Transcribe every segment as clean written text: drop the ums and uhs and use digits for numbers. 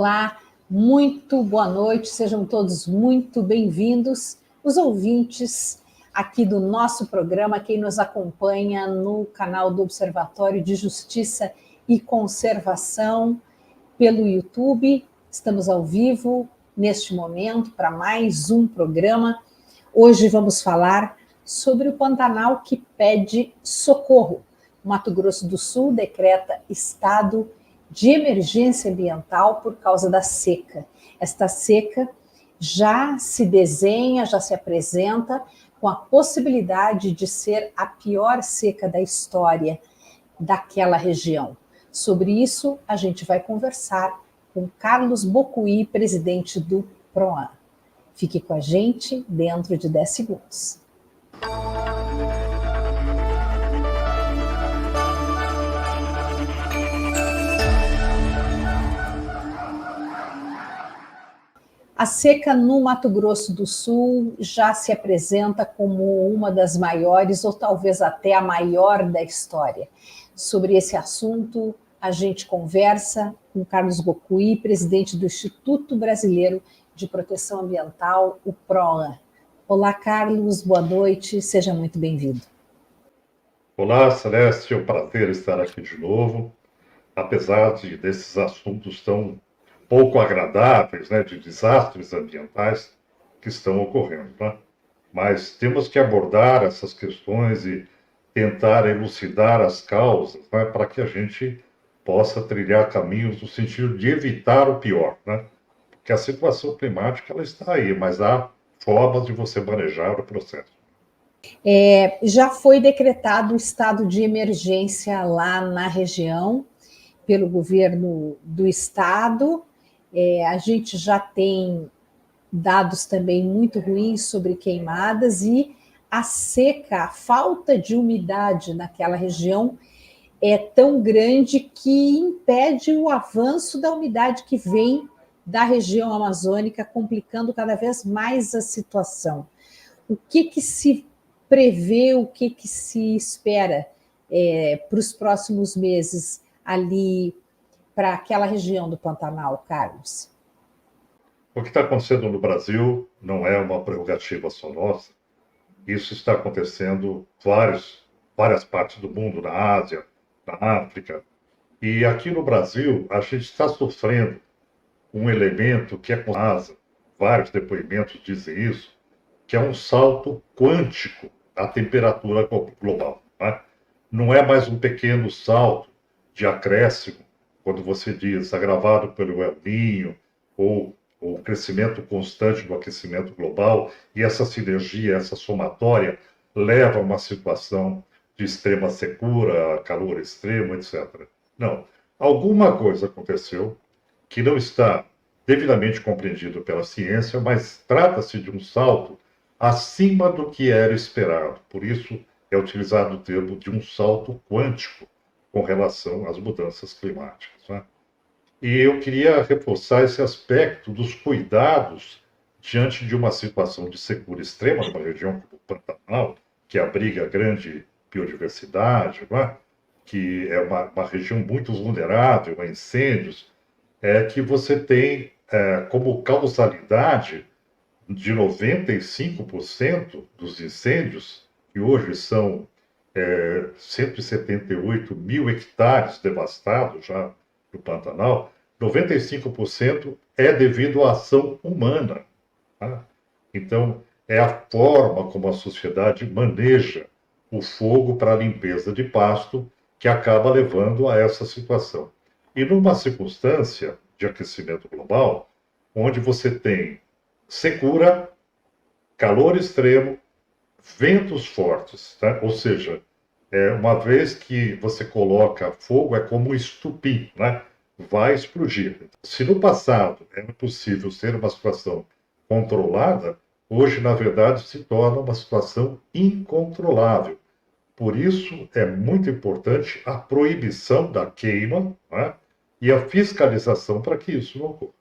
Olá, muito boa noite, sejam todos muito bem-vindos, os ouvintes aqui do nosso programa, quem nos acompanha no canal do Observatório de Justiça e Conservação pelo YouTube. Estamos ao vivo neste momento para mais um programa. Hoje vamos falar sobre o Pantanal que pede socorro. Mato Grosso do Sul decreta estado de emergência ambiental por causa da seca. Esta seca já se desenha, já se apresenta com a possibilidade de ser a pior seca da história daquela região. Sobre isso, a gente vai conversar com Carlos Bocuí, presidente do PROAN. Fique com a gente dentro de 10 segundos. A seca no Mato Grosso do Sul já se apresenta como uma das maiores, ou talvez até a maior da história. Sobre esse assunto, a gente conversa com Carlos Bocuí, presidente do Instituto Brasileiro de Proteção Ambiental, o PROAN. Olá, Carlos, boa noite, seja muito bem-vindo. Olá, Celeste, é um prazer estar aqui de novo, apesar desses assuntos tão pouco agradáveis, né, de desastres ambientais que estão ocorrendo, né? Mas temos que abordar essas questões e tentar elucidar as causas, né, para que a gente possa trilhar caminhos no sentido de evitar o pior, né? Porque a situação climática ela está aí, mas há formas de você manejar o processo. Já foi decretado o estado de emergência lá na região pelo governo do estado. A gente já tem dados também muito ruins sobre queimadas e a seca, a falta de umidade naquela região é tão grande que impede o avanço da umidade que vem da região amazônica, complicando cada vez mais a situação. O que se prevê, o que se espera para os próximos meses ali para aquela região do Pantanal, Carlos? O que está acontecendo no Brasil não é uma prerrogativa só nossa. Isso está acontecendo em várias partes do mundo, na Ásia, na África. E aqui no Brasil, a gente está sofrendo um elemento que é com asa. Vários depoimentos dizem isso, que é um salto quântico da temperatura global. Né? Não é mais um pequeno salto de acréscimo, quando você diz agravado pelo El Niño ou o crescimento constante do aquecimento global, e essa sinergia, essa somatória, leva a uma situação de extrema secura, calor extremo, etc. Não. Alguma coisa aconteceu que não está devidamente compreendido pela ciência, mas trata-se de um salto acima do que era esperado. Por isso é utilizado o termo de um salto quântico com relação às mudanças climáticas. Né? E eu queria reforçar esse aspecto dos cuidados diante de uma situação de secura extrema numa região como o Pantanal, que abriga grande biodiversidade, não é? Que é uma região muito vulnerável a incêndios, que você tem como causalidade de 95% dos incêndios, que hoje são 178 mil hectares devastados já no Pantanal, 95% é devido à ação humana. Tá? Então, é a forma como a sociedade maneja o fogo para a limpeza de pasto que acaba levando a essa situação. E numa circunstância de aquecimento global, onde você tem secura, calor extremo, ventos fortes, tá? Ou seja, uma vez que você coloca fogo, é como um estupim, né? Vai explodir. Se no passado era possível ser uma situação controlada, hoje, na verdade, se torna uma situação incontrolável. Por isso, é muito importante a proibição da queima, né? E a fiscalização para que isso não ocorra.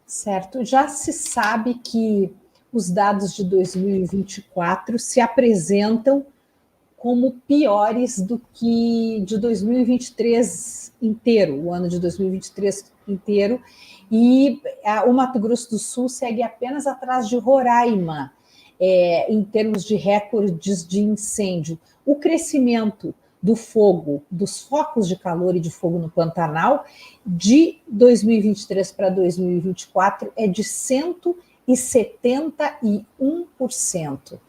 Certo. Já se sabe que os dados de 2024 se apresentam como piores do que de 2023 inteiro, o ano de 2023 inteiro, e o Mato Grosso do Sul segue apenas atrás de Roraima, em termos de recordes de incêndio. O crescimento do fogo, dos focos de calor e de fogo no Pantanal, de 2023 para 2024, é de 171%.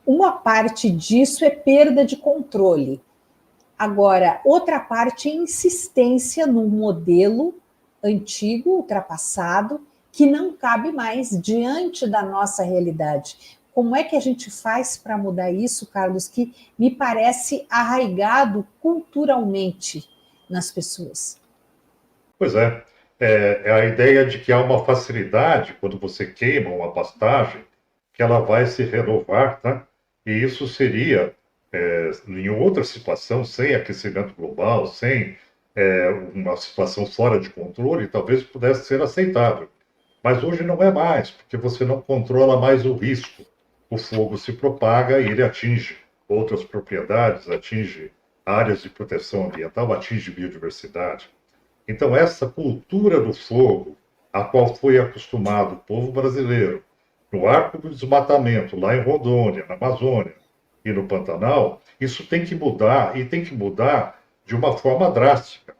Uma parte disso é perda de controle. Agora, outra parte é insistência num modelo antigo, ultrapassado, que não cabe mais diante da nossa realidade. Como é que a gente faz para mudar isso, Carlos, que me parece arraigado culturalmente nas pessoas? Pois é a ideia de que há uma facilidade quando você queima uma pastagem, que ela vai se renovar, tá? E isso seria, em outra situação, sem aquecimento global, sem uma situação fora de controle, talvez pudesse ser aceitável. Mas hoje não é mais, porque você não controla mais o risco. O fogo se propaga e ele atinge outras propriedades, atinge áreas de proteção ambiental, atinge biodiversidade. Então, essa cultura do fogo, a qual foi acostumado o povo brasileiro, no arco do desmatamento, lá em Rondônia, na Amazônia e no Pantanal, isso tem que mudar, e tem que mudar de uma forma drástica.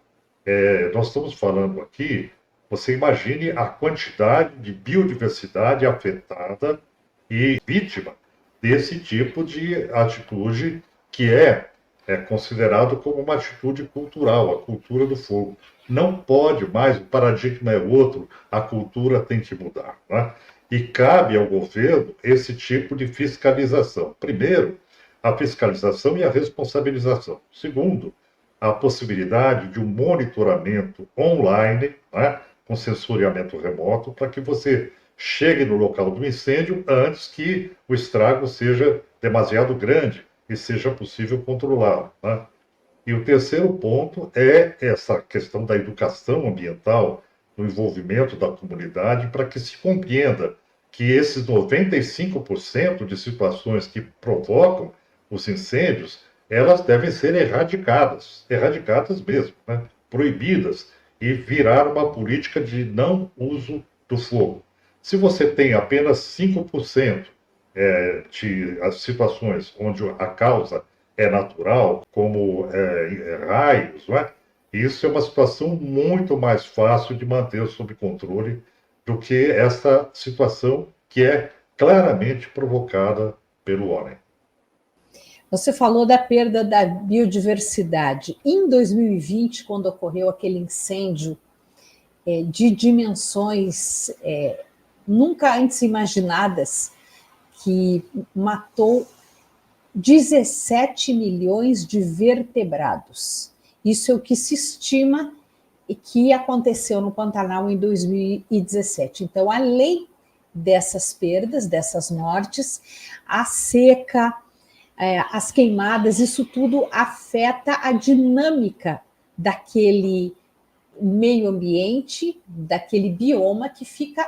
Nós estamos falando aqui, você imagine a quantidade de biodiversidade afetada e vítima desse tipo de atitude que é considerado como uma atitude cultural, a cultura do fogo. Não pode mais, o paradigma é outro, a cultura tem que mudar, né? E cabe ao governo esse tipo de fiscalização. Primeiro, a fiscalização e a responsabilização. Segundo, a possibilidade de um monitoramento online, né, com sensoriamento remoto, para que você chegue no local do incêndio antes que o estrago seja demasiado grande e seja possível controlá-lo, né? E o terceiro ponto é essa questão da educação ambiental, do envolvimento da comunidade, para que se compreenda que esses 95% de situações que provocam os incêndios, elas devem ser erradicadas mesmo, né? Proibidas, e virar uma política de não uso do fogo. Se você tem apenas 5% de as situações onde a causa é natural, como raios, não é? Isso é uma situação muito mais fácil de manter sob controle do que essa situação que é claramente provocada pelo homem. Você falou da perda da biodiversidade. Em 2020, quando ocorreu aquele incêndio de dimensões nunca antes imaginadas, que matou 17 milhões de vertebrados. Isso é o que se estima e que aconteceu no Pantanal em 2017. Então, além dessas perdas, dessas mortes, a seca, as queimadas, isso tudo afeta a dinâmica daquele meio ambiente, daquele bioma que fica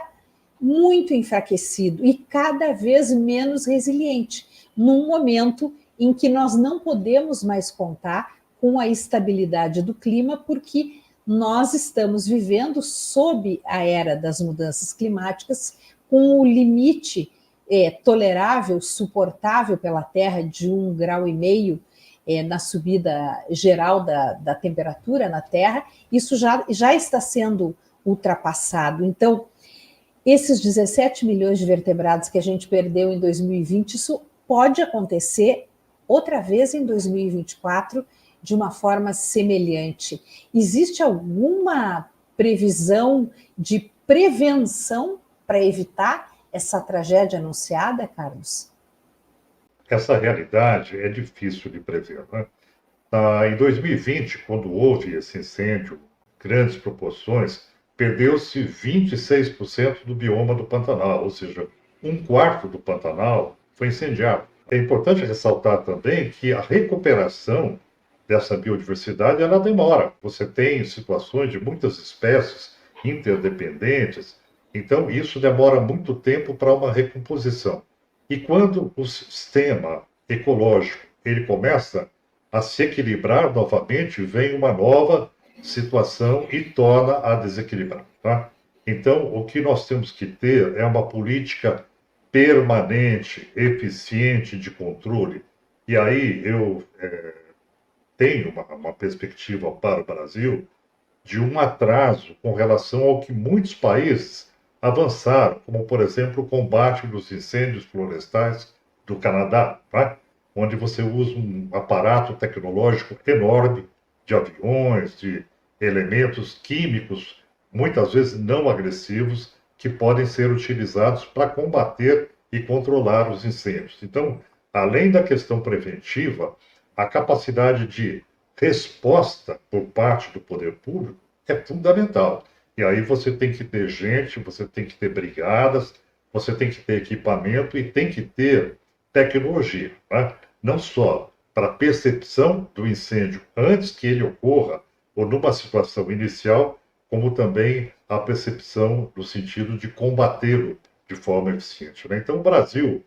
muito enfraquecido e cada vez menos resiliente, num momento em que nós não podemos mais contar com a estabilidade do clima, porque nós estamos vivendo sob a era das mudanças climáticas, com o limite tolerável, suportável pela Terra de 1,5 grau na subida geral da temperatura na Terra. Isso já está sendo ultrapassado. Então, esses 17 milhões de vertebrados que a gente perdeu em 2020, isso pode acontecer outra vez em 2024 de uma forma semelhante. Existe alguma previsão de prevenção para evitar essa tragédia anunciada, Carlos? Essa realidade é difícil de prever, né? Em 2020, quando houve esse incêndio, grandes proporções, perdeu-se 26% do bioma do Pantanal, ou seja, 1/4 do Pantanal foi incendiado. É importante ressaltar também que a recuperação dessa biodiversidade ela demora. Você tem situações de muitas espécies interdependentes, então isso demora muito tempo para uma recomposição. E quando o sistema ecológico ele começa a se equilibrar novamente, vem uma nova situação e torna a desequilibrar, tá? Então, o que nós temos que ter é uma política permanente, eficiente de controle. E aí eu tenho uma perspectiva para o Brasil de um atraso com relação ao que muitos países avançaram, como, por exemplo, o combate dos incêndios florestais do Canadá, tá? Onde você usa um aparato tecnológico enorme de aviões, de elementos químicos, muitas vezes não agressivos, que podem ser utilizados para combater e controlar os incêndios. Então, além da questão preventiva, a capacidade de resposta por parte do poder público é fundamental. E aí você tem que ter gente, você tem que ter brigadas, você tem que ter equipamento e tem que ter tecnologia, né? Não só para percepção do incêndio antes que ele ocorra ou numa situação inicial, como também a percepção no sentido de combatê-lo de forma eficiente, né? Então, o Brasil,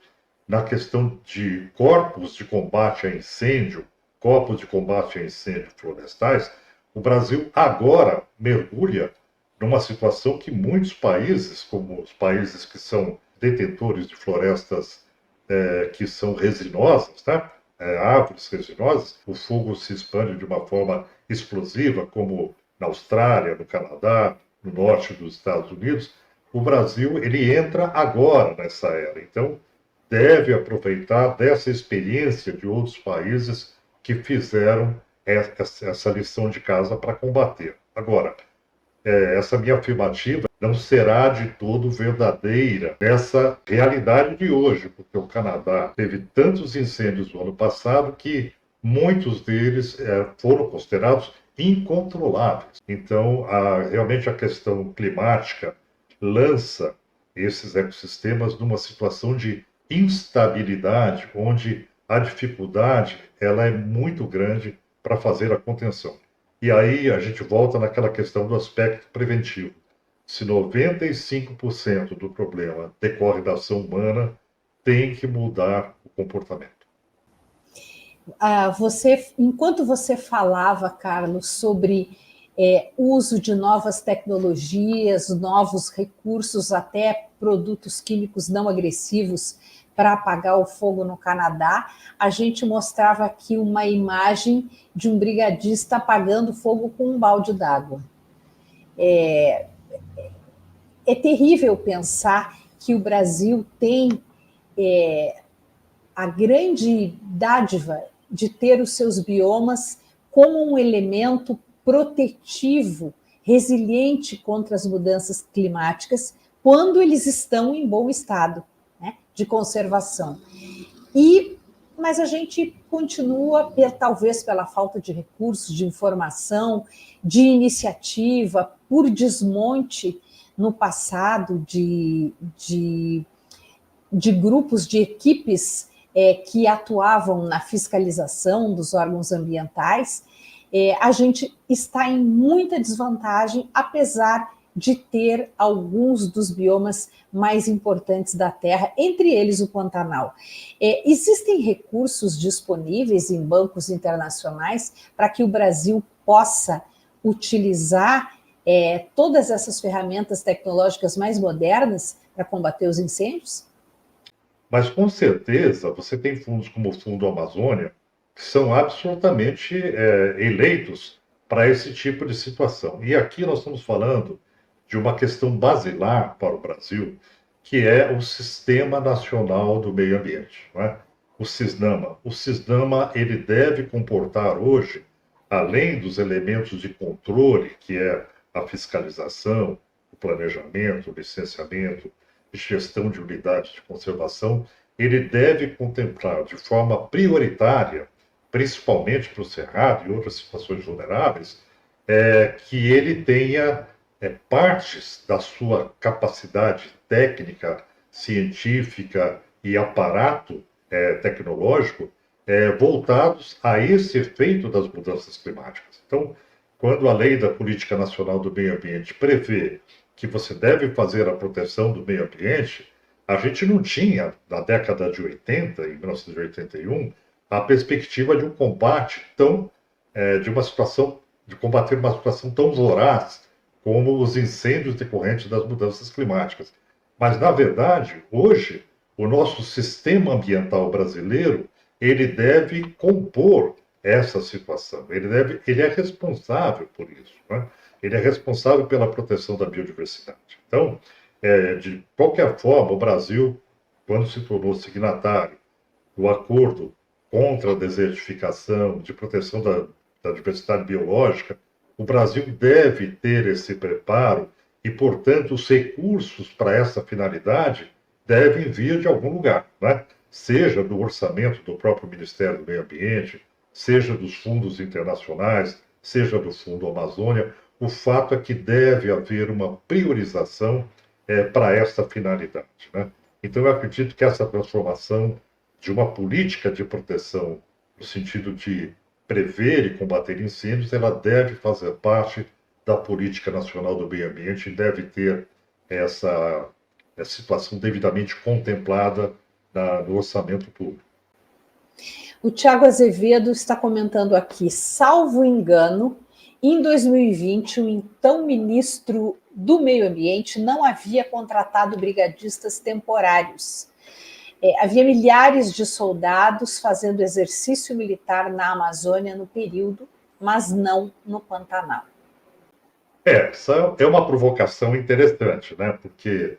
na questão de corpos de combate a incêndio, corpos de combate a incêndio florestais, o Brasil agora mergulha numa situação que muitos países, como os países que são detentores de florestas que são resinosas, tá? Árvores resinosas, o fogo se expande de uma forma explosiva, como na Austrália, no Canadá, no norte dos Estados Unidos. O Brasil ele entra agora nessa era, então deve aproveitar dessa experiência de outros países que fizeram essa lição de casa para combater. Agora, essa minha afirmativa não será de todo verdadeira nessa realidade de hoje, porque o Canadá teve tantos incêndios no ano passado que muitos deles foram considerados incontroláveis. Então, realmente a questão climática lança esses ecossistemas numa situação de instabilidade, onde a dificuldade ela é muito grande para fazer a contenção. E aí a gente volta naquela questão do aspecto preventivo. Se 95% do problema decorre da ação humana, tem que mudar o comportamento. Enquanto você falava, Carlos, sobre uso de novas tecnologias, novos recursos, até produtos químicos não agressivos para apagar o fogo no Canadá, a gente mostrava aqui uma imagem de um brigadista apagando fogo com um balde d'água. É terrível pensar que o Brasil tem a grande dádiva de ter os seus biomas como um elemento protetivo, resiliente contra as mudanças climáticas, quando eles estão em bom estado, né, de conservação. Mas a gente continua, talvez pela falta de recursos, de informação, de iniciativa, por desmonte no passado de grupos, de equipes que atuavam na fiscalização dos órgãos ambientais, a gente está em muita desvantagem, apesar de ter alguns dos biomas mais importantes da Terra, entre eles o Pantanal. Existem recursos disponíveis em bancos internacionais para que o Brasil possa utilizar todas essas ferramentas tecnológicas mais modernas para combater os incêndios? Mas, com certeza, você tem fundos como o Fundo Amazônia, que são absolutamente eleitos para esse tipo de situação. E aqui nós estamos falando de uma questão basilar para o Brasil, que é o Sistema Nacional do Meio Ambiente, não é? O CISNAMA. O CISNAMA ele deve comportar hoje, além dos elementos de controle, que é a fiscalização, o planejamento, o licenciamento, gestão de unidades de conservação, ele deve contemplar de forma prioritária, principalmente para o Cerrado e outras situações vulneráveis, que ele tenha partes da sua capacidade técnica, científica e aparato tecnológico voltados a esse efeito das mudanças climáticas. Então, quando a Lei da Política Nacional do Meio Ambiente prevê que você deve fazer a proteção do meio ambiente, a gente não tinha, na década de 80, em 1981, a perspectiva de um combate de uma situação de combater uma situação tão voraz como os incêndios decorrentes das mudanças climáticas. Mas, na verdade, hoje, o nosso sistema ambiental brasileiro, ele deve compor essa situação. Ele é responsável por isso, né? Ele é responsável pela proteção da biodiversidade. Então, de qualquer forma, o Brasil, quando se tornou signatário do acordo contra a desertificação, de proteção da diversidade biológica, o Brasil deve ter esse preparo e, portanto, os recursos para essa finalidade devem vir de algum lugar, né? Seja do orçamento do próprio Ministério do Meio Ambiente, seja dos fundos internacionais, seja do Fundo Amazônia. O fato é que deve haver uma priorização para essa finalidade, né? Então, eu acredito que essa transformação de uma política de proteção no sentido de prever e combater incêndios, ela deve fazer parte da política nacional do meio ambiente e deve ter essa situação devidamente contemplada no orçamento público. O Tiago Azevedo está comentando aqui, salvo engano, em 2020, o então ministro do Meio Ambiente não havia contratado brigadistas temporários. Havia milhares de soldados fazendo exercício militar na Amazônia no período, mas não no Pantanal. Essa é uma provocação interessante, né? Porque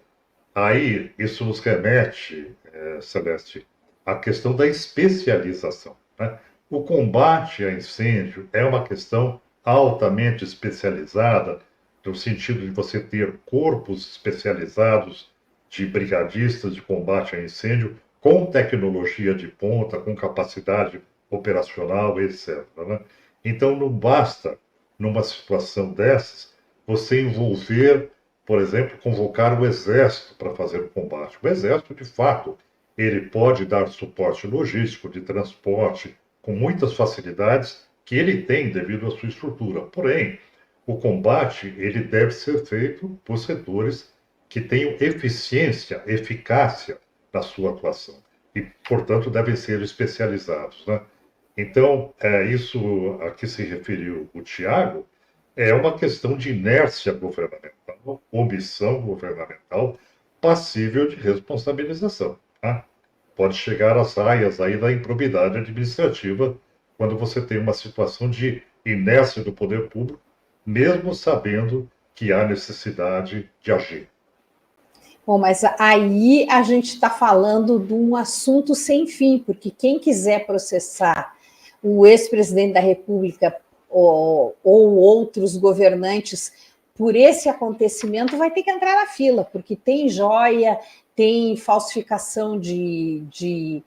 aí isso nos remete, Celeste, à questão da especialização, né? O combate a incêndio é uma questão altamente especializada, no sentido de você ter corpos especializados de brigadistas de combate a incêndio, com tecnologia de ponta, com capacidade operacional, etc., né? Então, não basta, numa situação dessas, você envolver, por exemplo, convocar o Exército para fazer o combate. O Exército, de fato, ele pode dar suporte logístico, de transporte, com muitas facilidades que ele tem devido à sua estrutura. Porém, o combate ele deve ser feito por setores que tenham eficiência, eficácia na sua atuação e, portanto, devem ser especializados, né? Então, isso a que se referiu o Tiago é uma questão de inércia governamental, omissão governamental, passível de responsabilização, tá? Pode chegar às raias aí da improbidade administrativa quando você tem uma situação de inércia do poder público, mesmo sabendo que há necessidade de agir. Bom, mas aí a gente está falando de um assunto sem fim, porque quem quiser processar o ex-presidente da República ou outros governantes por esse acontecimento vai ter que entrar na fila, porque tem joia, tem falsificação de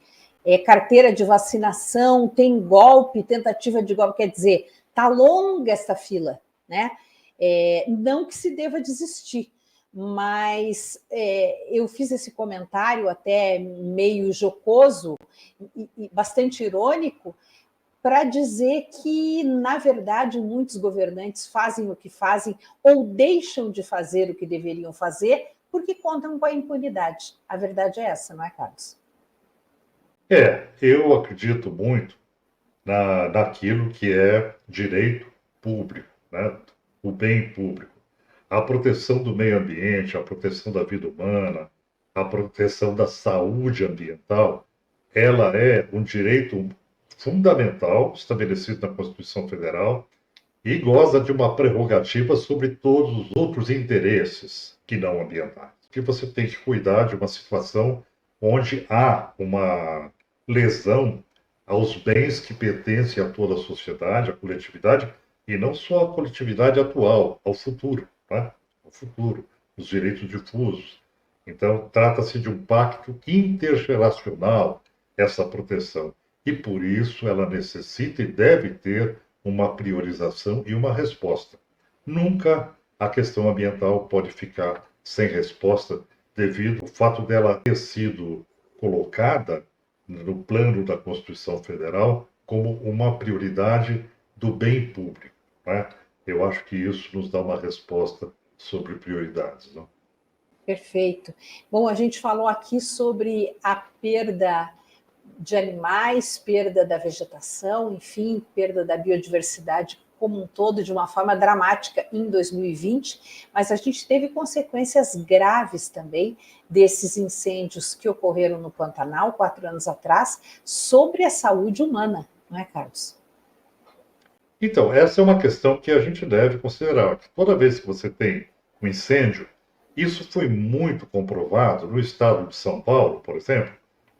carteira de vacinação, tem golpe, tentativa de golpe, quer dizer, está longa essa fila, né? Não que se deva desistir, mas eu fiz esse comentário até meio jocoso e bastante irônico para dizer que, na verdade, muitos governantes fazem o que fazem ou deixam de fazer o que deveriam fazer porque contam com a impunidade. A verdade é essa, não é, Carlos? Eu acredito muito naquilo que é direito público, né? O bem público. A proteção do meio ambiente, a proteção da vida humana, a proteção da saúde ambiental, ela é um direito fundamental estabelecido na Constituição Federal e goza de uma prerrogativa sobre todos os outros interesses que não ambientais. Que você tem que cuidar de uma situação onde há uma lesão aos bens que pertencem a toda a sociedade, à coletividade, e não só à coletividade atual, ao futuro, né? Ao futuro, os direitos difusos. Então, trata-se de um pacto intergeracional, essa proteção. E, por isso, ela necessita e deve ter uma priorização e uma resposta. Nunca a questão ambiental pode ficar sem resposta devido ao fato dela ter sido colocada no plano da Constituição Federal como uma prioridade do bem público, né? Eu acho que isso nos dá uma resposta sobre prioridades, não? Perfeito. Bom, a gente falou aqui sobre a perda de animais, perda da vegetação, enfim, perda da biodiversidade como um todo de uma forma dramática em 2020, mas a gente teve consequências graves também desses incêndios que ocorreram no Pantanal 4 anos atrás sobre a saúde humana, não é, Carlos? Então, essa é uma questão que a gente deve considerar. Que toda vez que você tem um incêndio, isso foi muito comprovado no estado de São Paulo, por exemplo,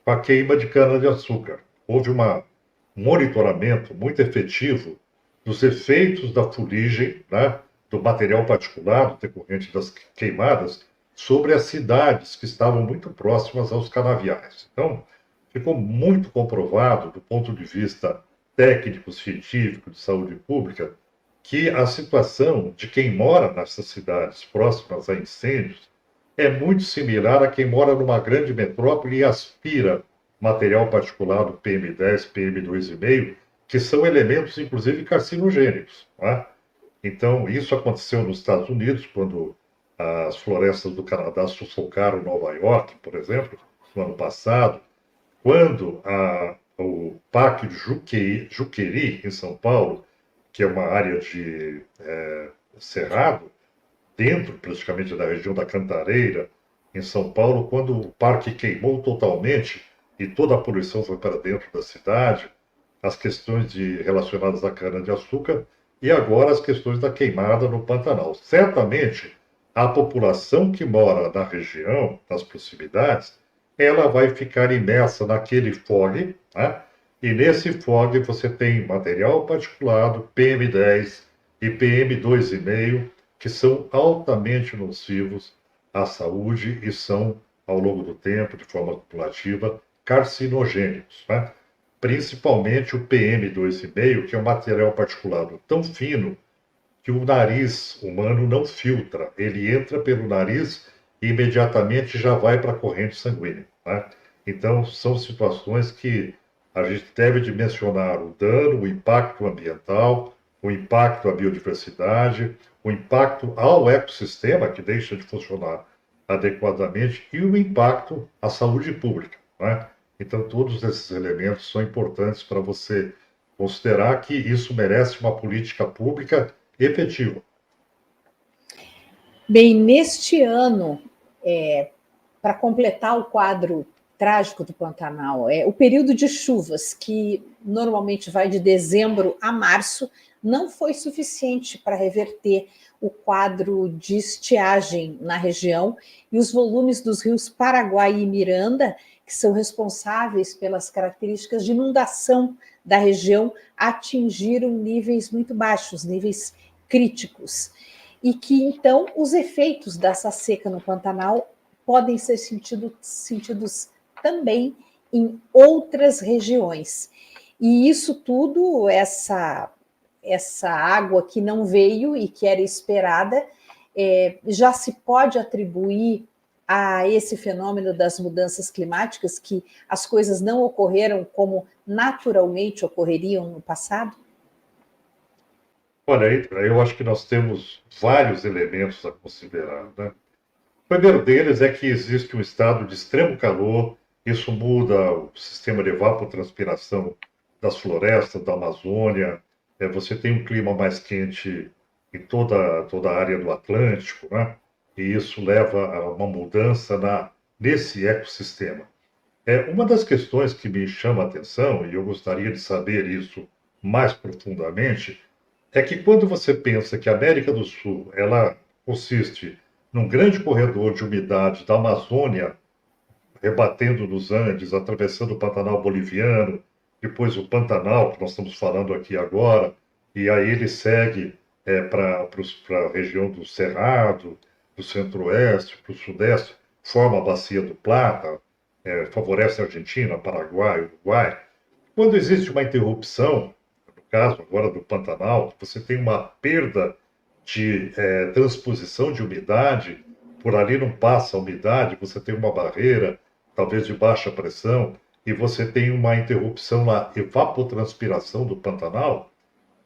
com a queima de cana-de-açúcar. Houve um monitoramento muito efetivo dos efeitos da fuligem, né, do material particulado decorrente das queimadas sobre as cidades que estavam muito próximas aos canaviais. Então, ficou muito comprovado, do ponto de vista técnico, científico, de saúde pública, que a situação de quem mora nessas cidades próximas a incêndios é muito similar a quem mora numa grande metrópole e aspira material particulado PM10, PM2,5, que são elementos, inclusive, carcinogênicos. Não é? Então, isso aconteceu nos Estados Unidos, quando as florestas do Canadá sufocaram Nova York, por exemplo, no ano passado, quando o Parque de Juqueri, em São Paulo, que é uma área de cerrado, dentro praticamente da região da Cantareira, em São Paulo, quando o parque queimou totalmente e toda a poluição foi para dentro da cidade, as questões relacionadas à cana-de-açúcar e agora as questões da queimada no Pantanal. Certamente, a população que mora na região, nas proximidades, ela vai ficar imersa naquele fog, né? E nesse fog você tem material particulado, PM10 e PM2,5, que são altamente nocivos à saúde e são, ao longo do tempo, de forma cumulativa, carcinogênicos, né? Principalmente o PM2,5, que é um material particulado tão fino que o nariz humano não filtra. Ele entra pelo nariz e imediatamente já vai para a corrente sanguínea. Né? Então, são situações que a gente deve dimensionar o dano, o impacto ambiental, o impacto à biodiversidade, o impacto ao ecossistema, que deixa de funcionar adequadamente, e o impacto à saúde pública. Né? Então, todos esses elementos são importantes para você considerar que isso merece uma política pública efetiva. Bem, neste ano, para completar o quadro trágico do Pantanal, o período de chuvas, que normalmente vai de dezembro a março, não foi suficiente para reverter o quadro de estiagem na região e os volumes dos rios Paraguai e Miranda, que são responsáveis pelas características de inundação da região, atingiram níveis muito baixos, níveis críticos. E que, então, os efeitos dessa seca no Pantanal podem ser sentidos também em outras regiões. E isso tudo, essa água que não veio e que era esperada, já se pode atribuir a esse fenômeno das mudanças climáticas, que as coisas não ocorreram como naturalmente ocorreriam no passado? Olha, eu acho que nós temos vários elementos a considerar. Né? O primeiro deles é que existe um estado de extremo calor, isso muda o sistema de evapotranspiração das florestas, da Amazônia, você tem um clima mais quente em toda a área do Atlântico, né? E isso leva a uma mudança nesse ecossistema. Uma das questões que me chama a atenção, e eu gostaria de saber isso mais profundamente, é que quando você pensa que a América do Sul ela consiste num grande corredor de umidade da Amazônia, rebatendo nos Andes, atravessando o Pantanal boliviano, depois o Pantanal, que nós estamos falando aqui agora, e aí ele segue para a região do Cerrado, do Centro-Oeste, para o Sudeste, forma a Bacia do Plata, favorece a Argentina, Paraguai, Uruguai. Quando existe uma interrupção, no caso agora do Pantanal, você tem uma perda de transposição de umidade, por ali não passa a umidade, você tem uma barreira, talvez de baixa pressão, e você tem uma interrupção na evapotranspiração do Pantanal.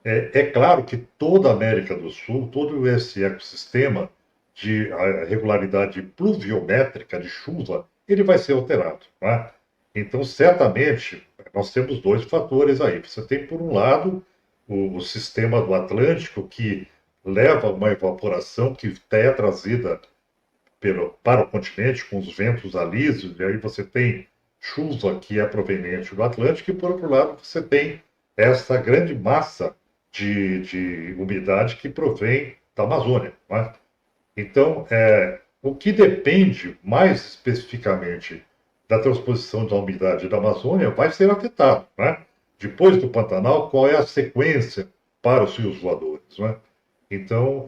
É claro que toda a América do Sul, todo esse ecossistema de regularidade pluviométrica de chuva, ele vai ser alterado. Né? Então, certamente, nós temos dois fatores aí. Você tem, por um lado, o sistema do Atlântico, que leva uma evaporação que é trazida para o continente com os ventos alísios, e aí você tem chuva que é proveniente do Atlântico, e por outro lado você tem essa grande massa de umidade que provém da Amazônia. Não é? Então, o que depende mais especificamente da transposição da umidade da Amazônia vai ser afetado. Né? Depois do Pantanal, qual é a sequência para os rios voadores? Né? Então,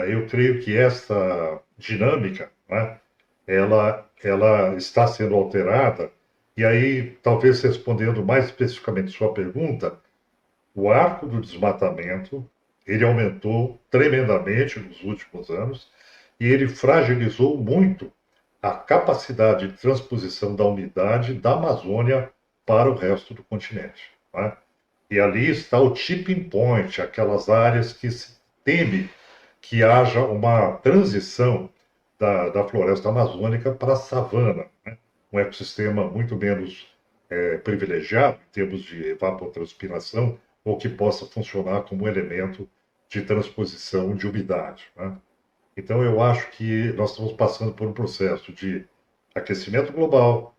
eu creio que essa dinâmica, né, ela está sendo alterada, e aí, talvez respondendo mais especificamente sua pergunta, o arco do desmatamento, ele aumentou tremendamente nos últimos anos, e ele fragilizou muito a capacidade de transposição da umidade da Amazônia para o resto do continente. Né? E ali está o tipping point, aquelas áreas que se teme que haja uma transição da floresta amazônica para a savana, né? Um ecossistema muito menos privilegiado em termos de evapotranspiração, ou que possa funcionar como elemento de transposição de umidade. Né? Então, eu acho que nós estamos passando por um processo de aquecimento global,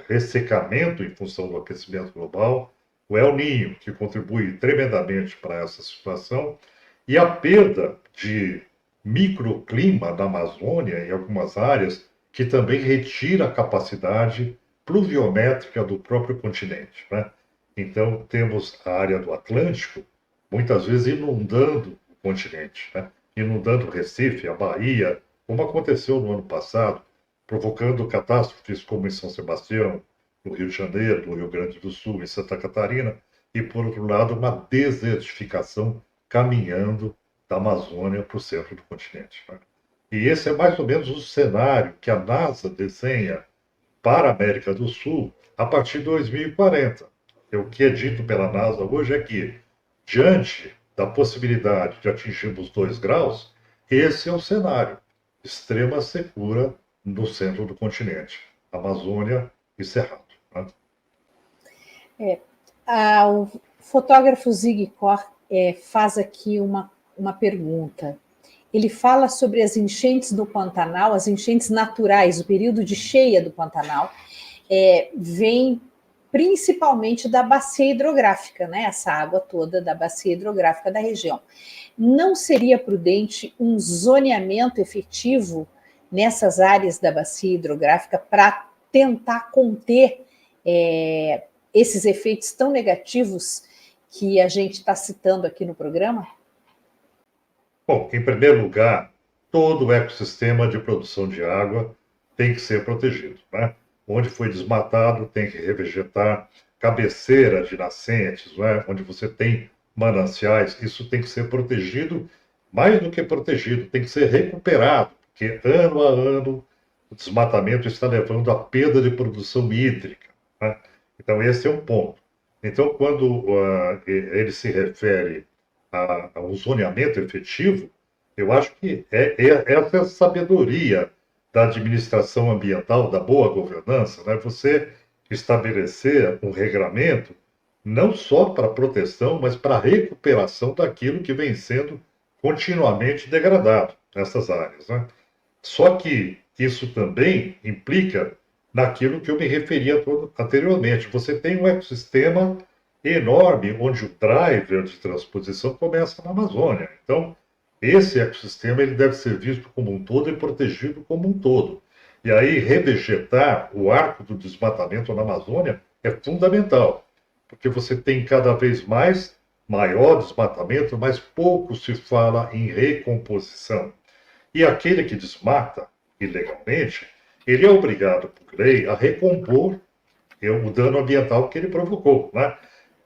ressecamento em função do aquecimento global, o El Niño, que contribui tremendamente para essa situação, e a perda de microclima da Amazônia em algumas áreas, que também retira a capacidade pluviométrica do próprio continente. Né? Então, temos a área do Atlântico, muitas vezes inundando o continente, né? Inundando o Recife, a Bahia, como aconteceu no ano passado, provocando catástrofes como em São Sebastião, no Rio de Janeiro, no Rio Grande do Sul, em Santa Catarina, e, por outro lado, uma desertificação caminhando da Amazônia para o centro do continente. Né? E esse é mais ou menos o cenário que a NASA desenha para a América do Sul a partir de 2040. O que é dito pela NASA hoje é que, diante da possibilidade de atingirmos 2 graus, esse é o cenário. Extrema secura no centro do continente, Amazônia e Cerrado. Né? O fotógrafo Zig Kor faz aqui uma pergunta. Ele fala sobre as enchentes do Pantanal, as enchentes naturais, o período de cheia do Pantanal, vem principalmente da bacia hidrográfica, né? Essa água toda da bacia hidrográfica da região. Não seria prudente um zoneamento efetivo nessas áreas da bacia hidrográfica para tentar conter esses efeitos tão negativos que a gente está citando aqui no programa? Bom, em primeiro lugar, todo o ecossistema de produção de água tem que ser protegido. Né? Onde foi desmatado, tem que revegetar, cabeceira de nascentes, né? Onde você tem mananciais, isso tem que ser protegido, mais do que protegido, tem que ser recuperado, porque ano a ano o desmatamento está levando à perda de produção hídrica. Né? Então, esse é um ponto. Então, quando ele se refere a um zoneamento efetivo, eu acho que essa é a sabedoria da administração ambiental, da boa governança, né? Você estabelecer um regramento não só para proteção, mas para recuperação daquilo que vem sendo continuamente degradado nessas áreas. Né? Só que isso também implica naquilo que eu me referia anteriormente. Você tem um ecossistema enorme, onde o driver de transposição começa na Amazônia. Então, esse ecossistema ele deve ser visto como um todo e protegido como um todo. E aí, revegetar o arco do desmatamento na Amazônia é fundamental, porque você tem cada vez mais maior desmatamento, mas pouco se fala em recomposição. E aquele que desmata ilegalmente, ele é obrigado, por lei, a recompor o dano ambiental que ele provocou. Né?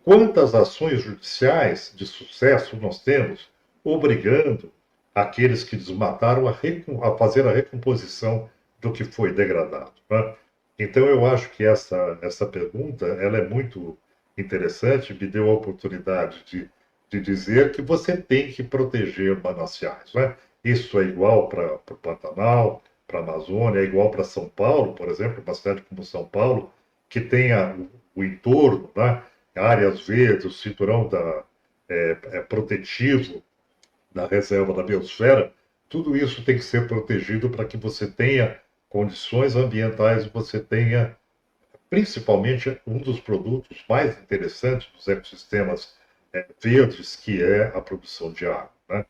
Quantas ações judiciais de sucesso nós temos obrigando aqueles que desmataram a fazer a recomposição do que foi degradado? Né? Então, eu acho que essa pergunta ela é muito interessante, me deu a oportunidade de dizer que você tem que proteger mananciais. Né? Isso é igual para o Pantanal, para a Amazônia, é igual para São Paulo, por exemplo, uma cidade como São Paulo, que tenha o entorno, né? áreas verdes, o cinturão protetivo da reserva da biosfera, tudo isso tem que ser protegido para que você tenha condições ambientais, você tenha principalmente um dos produtos mais interessantes dos ecossistemas verdes, que é a produção de água, né?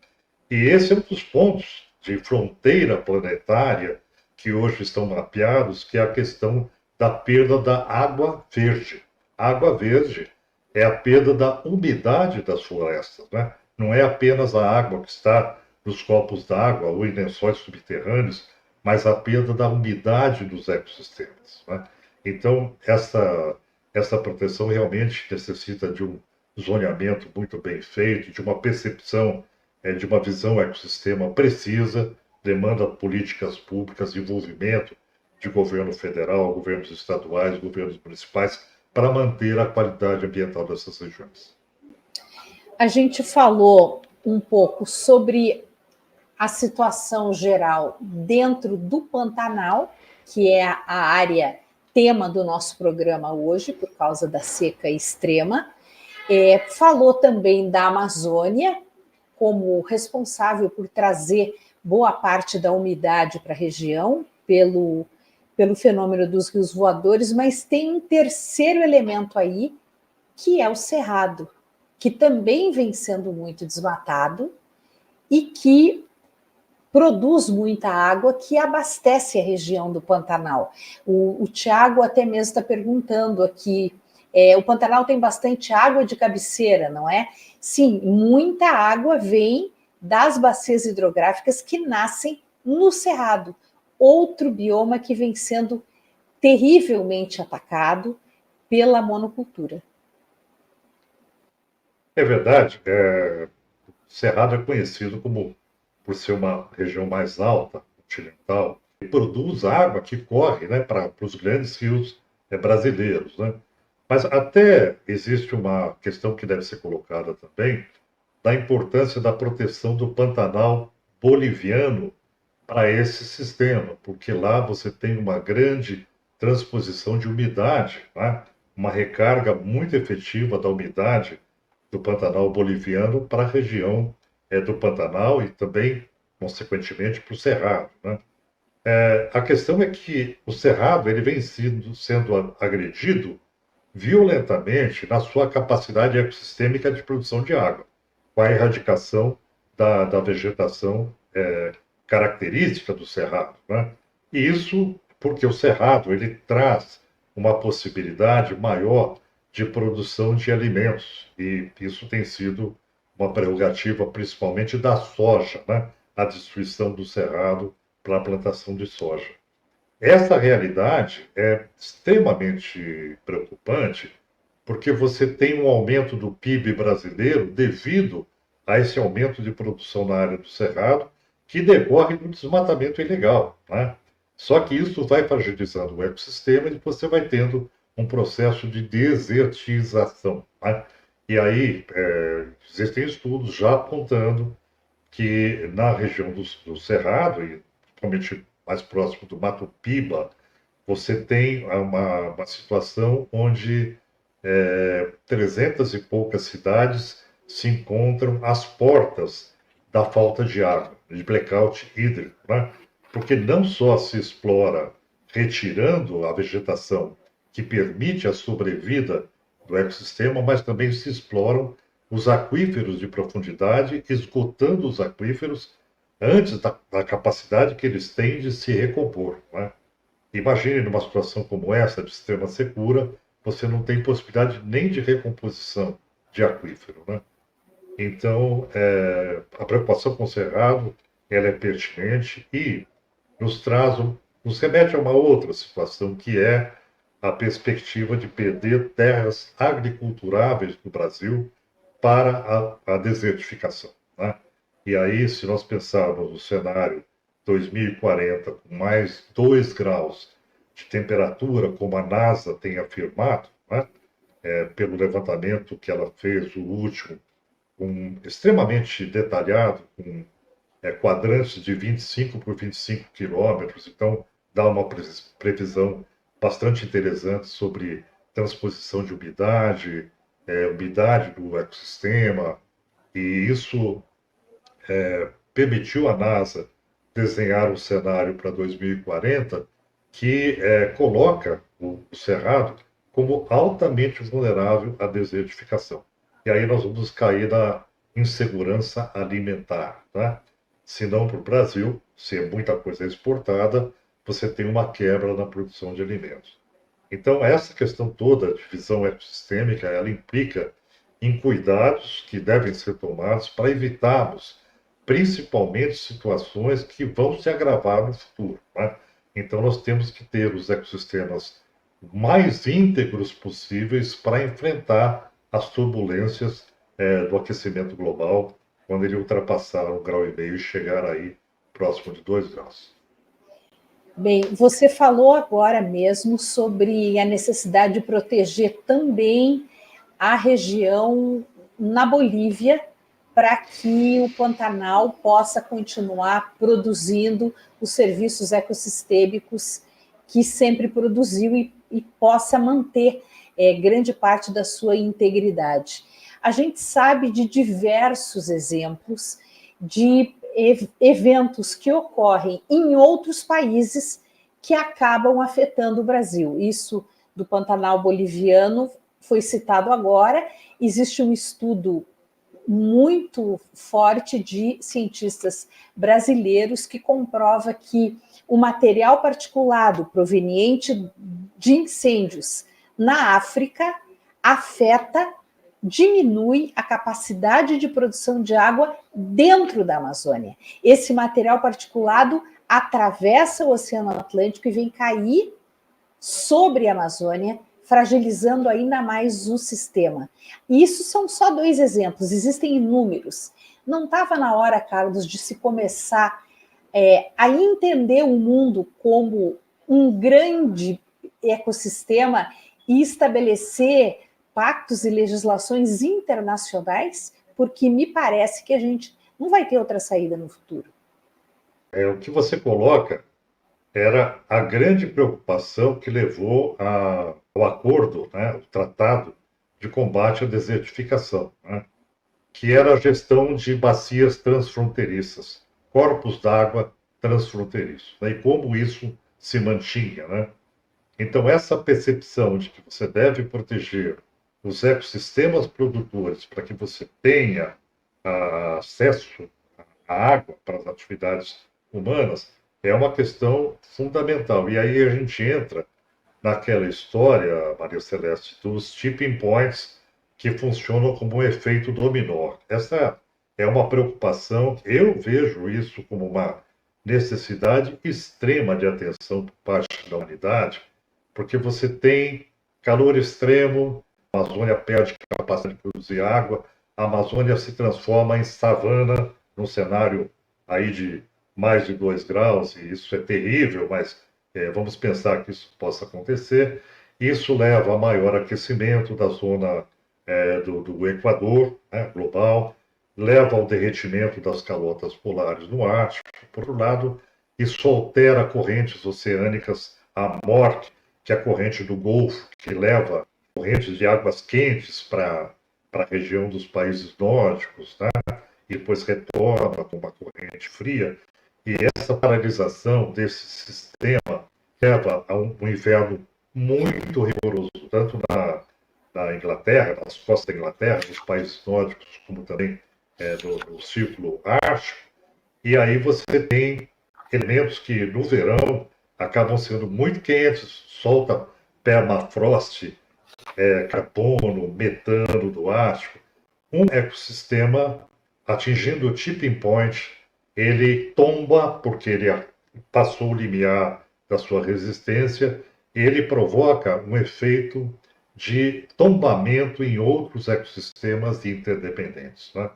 E esse é um dos pontos de fronteira planetária que hoje estão mapeados, que é a questão da perda da água verde. A água verde é a perda da umidade das florestas, né? Não é apenas a água que está nos copos d'água ou em lençóis subterrâneos, mas a perda da umidade dos ecossistemas, né? Então, essa proteção realmente necessita de um zoneamento muito bem feito, de uma percepção, de uma visão ecossistema precisa, demanda políticas públicas, envolvimento de governo federal, governos estaduais, governos municipais, para manter a qualidade ambiental dessas regiões. A gente falou um pouco sobre a situação geral dentro do Pantanal, que é a área tema do nosso programa hoje, por causa da seca extrema. Falou também da Amazônia, como responsável por trazer boa parte da umidade para a região, pelo fenômeno dos rios voadores, mas tem um terceiro elemento aí, que é o cerrado, que também vem sendo muito desmatado e que produz muita água, que abastece a região do Pantanal. O Tiago até mesmo está perguntando aqui, o Pantanal tem bastante água de cabeceira, não é? Sim, muita água vem das bacias hidrográficas que nascem no Cerrado, outro bioma que vem sendo terrivelmente atacado pela monocultura. É verdade, Cerrado é conhecido por ser uma região mais alta, continental, e produz água que corre, né, para os grandes rios brasileiros, né? Mas até existe uma questão que deve ser colocada também, da importância da proteção do Pantanal boliviano para esse sistema, porque lá você tem uma grande transposição de umidade, né? Uma recarga muito efetiva da umidade do Pantanal boliviano para a região do Pantanal e também, consequentemente, para o Cerrado, né? A questão é que o Cerrado ele vem sendo agredido violentamente na sua capacidade ecossistêmica de produção de água, com a erradicação da vegetação característica do Cerrado, né? E isso porque o Cerrado ele traz uma possibilidade maior de produção de alimentos, e isso tem sido uma prerrogativa principalmente da soja, né? A destruição do Cerrado para a plantação de soja. Essa realidade é extremamente preocupante, porque você tem um aumento do PIB brasileiro devido a esse aumento de produção na área do Cerrado, que decorre do desmatamento ilegal, né? Só que isso vai fragilizando o ecossistema e você vai tendo um processo de desertização, né? E aí, existem estudos já apontando que na região do Cerrado, e principalmente mais próximo do Mato Piba, você tem uma situação onde 300 e poucas cidades se encontram às portas da falta de água, de blackout hídrico, né? Porque não só se explora retirando a vegetação que permite a sobrevida do ecossistema, mas também se exploram os aquíferos de profundidade, esgotando os aquíferos antes da capacidade que eles têm de se recompor, né? Imagine numa situação como essa, de extrema secura, você não tem possibilidade nem de recomposição de aquífero, né? Então, a preocupação com o cerrado, ela é pertinente e nos remete a uma outra situação, que é a perspectiva de perder terras agriculturáveis no Brasil para a desertificação, né? E aí, se nós pensarmos no cenário 2040 com mais 2 graus de temperatura, como a NASA tem afirmado, né? Pelo levantamento que ela fez, o último, extremamente detalhado, com quadrantes de 25 por 25 quilômetros, então dá uma previsão bastante interessante sobre transposição de umidade, umidade do ecossistema, e isso permitiu à NASA desenhar um cenário para 2040 que coloca o Cerrado como altamente vulnerável à desertificação. E aí nós vamos cair na insegurança alimentar, tá? Se não para o Brasil, se é muita coisa exportada, você tem uma quebra na produção de alimentos. Então, essa questão toda de visão ecossistêmica, ela implica em cuidados que devem ser tomados para evitarmos, principalmente, situações que vão se agravar no futuro, né? Então, nós temos que ter os ecossistemas mais íntegros possíveis para enfrentar as turbulências do aquecimento global, quando ele ultrapassar 1,5 grau e chegar aí próximo de 2 graus. Bem, você falou agora mesmo sobre a necessidade de proteger também a região na Bolívia para que o Pantanal possa continuar produzindo os serviços ecossistêmicos que sempre produziu e possa manter grande parte da sua integridade. A gente sabe de diversos exemplos de eventos que ocorrem em outros países que acabam afetando o Brasil. Isso do Pantanal boliviano foi citado agora. Existe um estudo muito forte de cientistas brasileiros que comprova que o material particulado proveniente de incêndios na África diminui a capacidade de produção de água dentro da Amazônia. Esse material particulado atravessa o Oceano Atlântico e vem cair sobre a Amazônia, fragilizando ainda mais o sistema. E isso são só 2 exemplos, existem inúmeros. Não estava na hora, Carlos, de se começar a entender o mundo como um grande ecossistema e estabelecer pactos e legislações internacionais, porque me parece que a gente não vai ter outra saída no futuro. O que você coloca era a grande preocupação que levou ao acordo, né, o Tratado de Combate à Desertificação, né, que era a gestão de bacias transfronteiriças, corpos d'água transfronteiriços, né, e como isso se mantinha, né? Então, essa percepção de que você deve proteger os ecossistemas produtores para que você tenha acesso à água para as atividades humanas é uma questão fundamental. E aí a gente entra naquela história, Maria Celeste, dos tipping points que funcionam como um efeito dominó. Essa é uma preocupação, eu vejo isso como uma necessidade extrema de atenção por parte da humanidade, porque você tem calor extremo, a Amazônia perde capacidade de produzir água, a Amazônia se transforma em savana, num cenário aí de mais de 2 graus, e isso é terrível, mas vamos pensar que isso possa acontecer. Isso leva a maior aquecimento da zona do Equador, né, global, leva ao derretimento das calotas polares no Ártico. Por outro lado, isso altera correntes oceânicas à morte, que é a corrente do Golfo, que leva correntes de águas quentes para a região dos países nórdicos, tá? E depois retorna com uma corrente fria. E essa paralisação desse sistema leva a um inverno muito rigoroso, tanto na Inglaterra, nas costas da Inglaterra, nos países nórdicos, como também no Círculo Ártico. E aí você tem elementos que, no verão, acabam sendo muito quentes, solta permafrost, carbono, metano do Ártico. Um ecossistema atingindo o tipping point, ele tomba porque ele passou o limiar da sua resistência, e ele provoca um efeito de tombamento em outros ecossistemas interdependentes, né?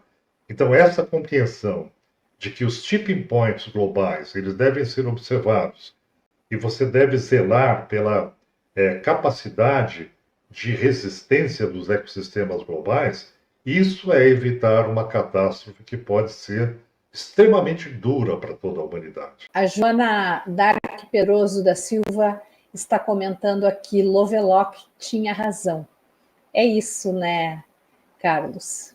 Então, essa compreensão de que os tipping points globais eles devem ser observados e você deve zelar pela capacidade de resistência dos ecossistemas globais, isso é evitar uma catástrofe que pode ser extremamente dura para toda a humanidade. A Joana Dark Peroso da Silva está comentando aqui, Lovelock tinha razão. É isso, né, Carlos?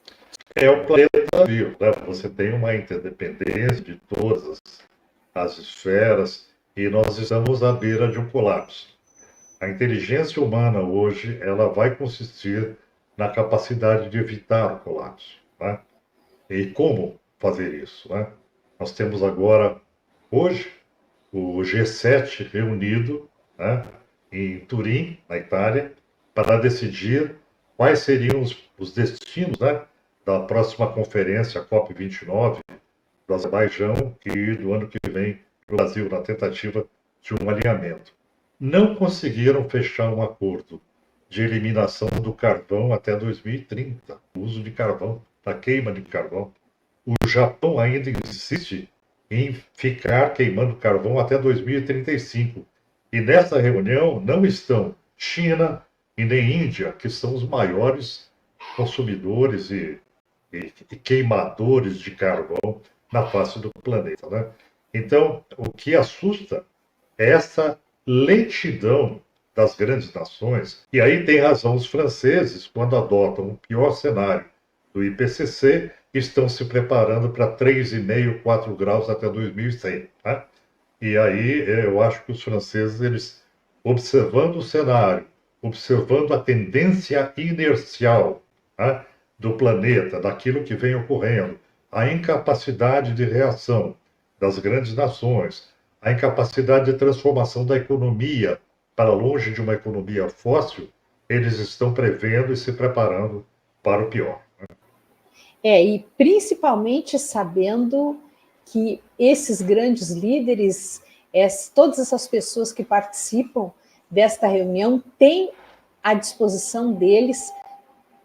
É o planeta vivo, né? Você tem uma interdependência de todas as esferas e nós estamos à beira de um colapso. A inteligência humana hoje ela vai consistir na capacidade de evitar o colapso, né? E como fazer isso, né? Nós temos agora, hoje, o G7 reunido, né, em Turim, na Itália, para decidir quais seriam os destinos, né, da próxima conferência, a COP29, do Azerbaijão e do ano que vem para o Brasil, na tentativa de um alinhamento. Não conseguiram fechar um acordo de eliminação do carvão até 2030, o uso de carvão, da queima de carvão. O Japão ainda insiste em ficar queimando carvão até 2035. E nessa reunião não estão China e nem Índia, que são os maiores consumidores e queimadores de carvão na face do planeta, né? Então, o que assusta é essa lentidão das grandes nações, e aí tem razão os franceses quando adotam o pior cenário do IPCC, estão se preparando para 3,5, 4 graus até 2100, né? E aí eu acho que os franceses, eles, observando o cenário, observando a tendência inercial, né, do planeta, daquilo que vem ocorrendo, a incapacidade de reação das grandes nações, a incapacidade de transformação da economia para longe de uma economia fóssil, eles estão prevendo e se preparando para o pior. E principalmente sabendo que esses grandes líderes, todas essas pessoas que participam desta reunião, têm à disposição deles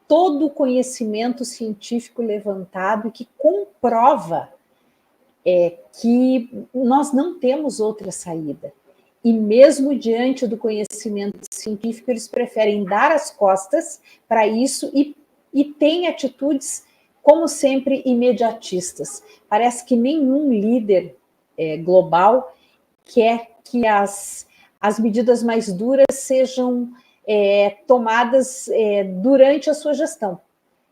todo o conhecimento científico levantado que comprova que nós não temos outra saída. E mesmo diante do conhecimento científico, eles preferem dar as costas para isso e têm atitudes, como sempre, imediatistas. Parece que nenhum líder global quer que as medidas mais duras sejam tomadas durante a sua gestão.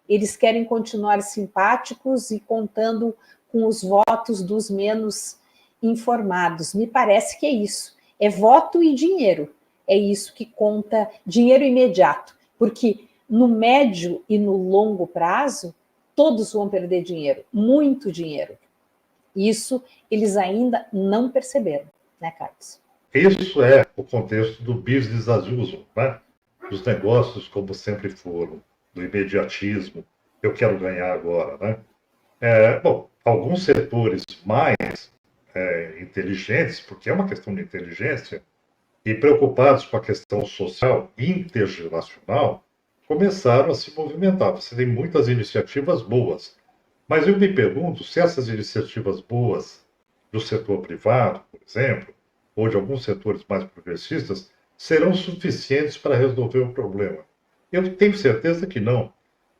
Eles querem continuar simpáticos e contando com os votos dos menos informados. Me parece que é isso. É voto e dinheiro. É isso que conta, dinheiro imediato. Porque no médio e no longo prazo, todos vão perder dinheiro, muito dinheiro. Isso eles ainda não perceberam, né, Carlos? Isso é o contexto do business as usual, né? Dos negócios como sempre foram, do imediatismo, eu quero ganhar agora, né? Bom, alguns setores mais inteligentes, porque é uma questão de inteligência, e preocupados com a questão social intergeracional, começaram a se movimentar. Você tem muitas iniciativas boas, mas eu me pergunto se essas iniciativas boas do setor privado, por exemplo, ou de alguns setores mais progressistas, serão suficientes para resolver o problema. Eu tenho certeza que não.